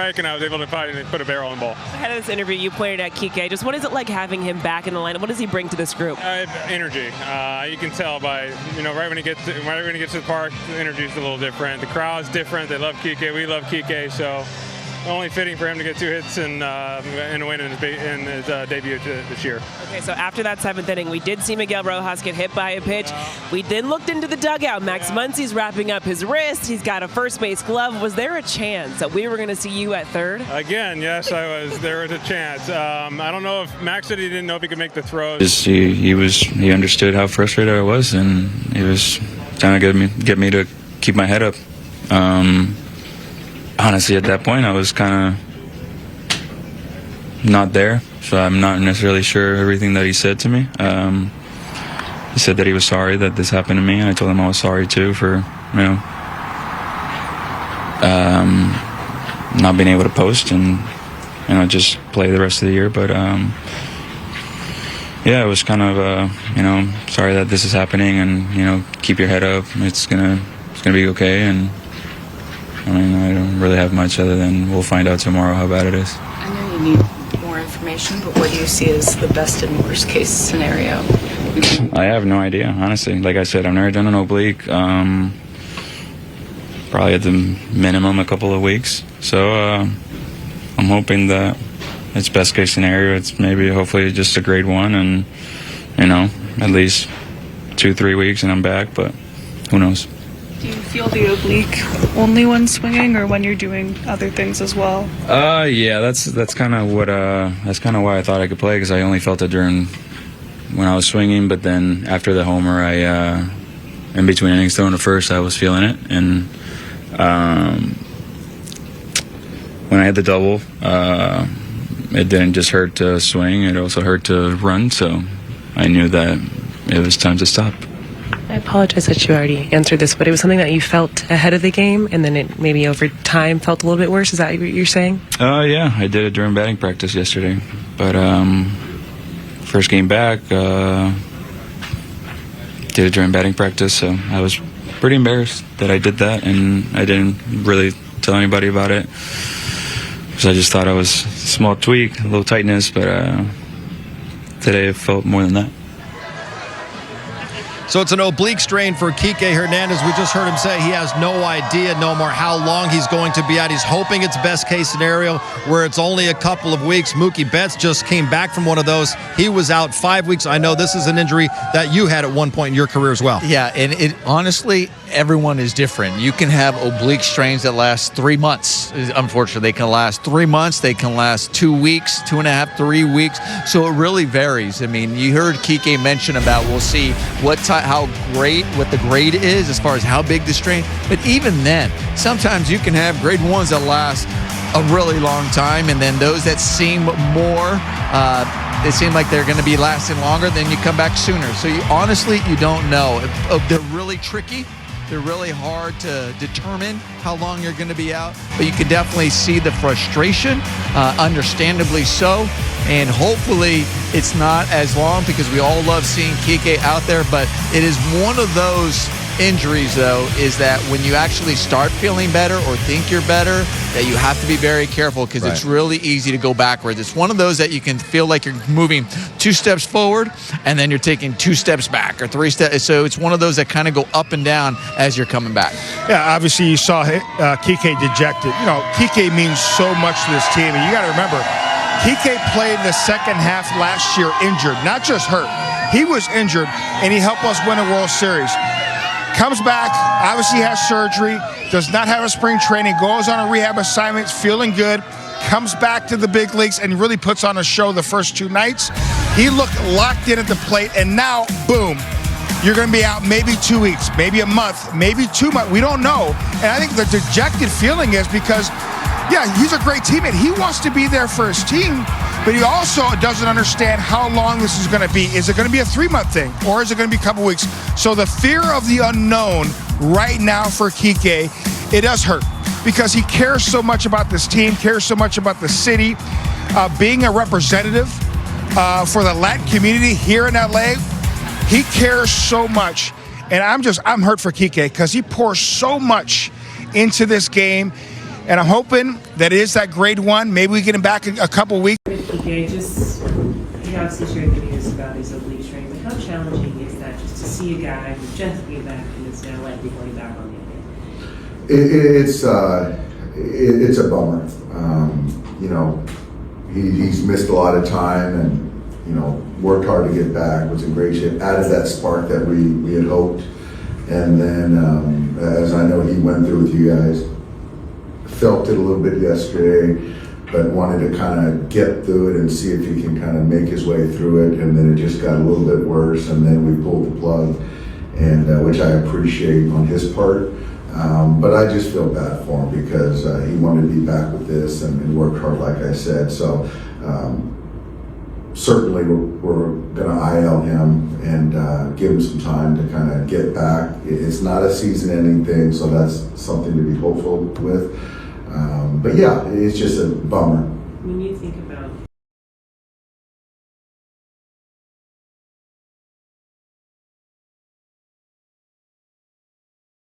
And I was able to put a barrel in the ball. Ahead of this interview, you pointed at Kike. Just what is it like having him back in the lineup? What does he bring to this group? Energy. You can tell by, right when he gets to the park, the energy's a little different. The crowd's different. They love Kike. We love Kike. So only fitting for him to get 2 hits and a win in his debut this year. Okay, so after that 7th inning, we did see Miguel Rojas get hit by a pitch. We then looked into the dugout. Max Muncy's wrapping up his wrist. He's got a first base glove. Was there a chance that we were going to see you at third? Again, yes, there was a chance. I don't know if Max said he didn't know if he could make the throws. He understood how frustrated I was, and he was trying to get me to keep my head up. Honestly, at that point, I was kind of not there, so I'm not necessarily sure everything that he said to me. He said that he was sorry that this happened to me, and I told him I was sorry too for, not being able to post and, just play the rest of the year. But yeah, it was kind of, sorry that this is happening, and keep your head up. It's gonna be okay, and. I don't really have much other than we'll find out tomorrow how bad it is. I know you need more information, but what do you see as the best and worst case scenario? I have no idea, honestly. Like I said, I've never done an oblique. Probably at the minimum a couple of weeks. So I'm hoping that it's best case scenario. It's hopefully just a grade 1 and, at least 2-3 weeks and I'm back, but who knows? Do you feel the oblique only when swinging, or when you're doing other things as well? Yeah, that's kind of why I thought I could play, because I only felt it when I was swinging, but then after the homer, in between innings throwing to first, I was feeling it, and when I had the double, it didn't just hurt to swing; it also hurt to run. So I knew that it was time to stop. I apologize that you already answered this, but it was something that you felt ahead of the game, and then it maybe over time felt a little bit worse. Is that what you're saying? Yeah, I did it during batting practice yesterday. But first game back, did it during batting practice, so I was pretty embarrassed that I did that, and I didn't really tell anybody about it. Because I just thought it was a small tweak, a little tightness, but today it felt more than that. So it's an oblique strain for Kike Hernandez. We just heard him say he has no idea no more how long he's going to be out. He's hoping it's best case scenario where it's only a couple of weeks. Mookie Betts just came back from one of those. He was out 5 weeks. I know this is an injury that you had at one point in your career as well. Yeah, and it honestly, everyone is different. You can have oblique strains that last 3 months. Unfortunately, they can last 3 months. They can last 2 weeks, 2.5, 3 weeks. So it really varies. I mean, you heard Kike mention about we'll see what the grade is as far as how big the strain. But even then, sometimes you can have grade 1s that last a really long time, and then those that seem more, they seem like they're going to be lasting longer, then you come back sooner. So honestly, you don't know. They're really tricky. They're really hard to determine how long you're going to be out, but you can definitely see the frustration, understandably so, and hopefully it's not as long, because we all love seeing Kike out there, but it is one of those injuries, though, is that when you actually start feeling better or think you're better, that you have to be very careful, because it's really easy to go backwards. It's one of those that you can feel like you're moving 2 steps forward and then you're taking 2 steps back or 3 steps. So it's one of those that kind of go up and down as you're coming back. Yeah, obviously you saw Kike dejected. Kike means so much to this team, and you got to remember, Kike played the second half last year injured, not just hurt. He was injured, and he helped us win a World Series. Comes back, obviously has surgery, does not have a spring training, goes on a rehab assignment, feeling good, comes back to the big leagues and really puts on a show the first 2 nights. He looked locked in at the plate, and now, boom, you're going to be out maybe 2 weeks, maybe a month, maybe 2 months. We don't know. And I think the dejected feeling is because, yeah, he's a great teammate. He wants to be there for his team, but he also doesn't understand how long this is going to be. Is it going to be a 3-month thing, or is it going to be a couple weeks? So the fear of the unknown right now for Kike, it does hurt, because he cares so much about this team, cares so much about the city, being a representative for the Latin community here in LA. He cares so much, and I'm hurt for Kike, because he pours so much into this game. And I'm hoping that it is that grade 1. Maybe we get him back in a couple weeks. Okay, he obviously shared videos about his oblique strain, but how challenging is that just to see a guy who just came back and is now likely going back on the game? It's a bummer. You know, he's missed a lot of time and, you know, worked hard to get back, was in great shape, added that spark that we had hoped. And then, as I know he went through with you guys, felt it a little bit yesterday, but wanted to kind of get through it and see if he can kind of make his way through it. And then it just got a little bit worse, and then we pulled the plug, and which I appreciate on his part. But I just feel bad for him because he wanted to be back with this and worked hard, like I said. So certainly we're going to IL him and give him some time to kind of get back. It's not a season-ending thing, so that's something to be hopeful with. But yeah, it's just a bummer. When you think about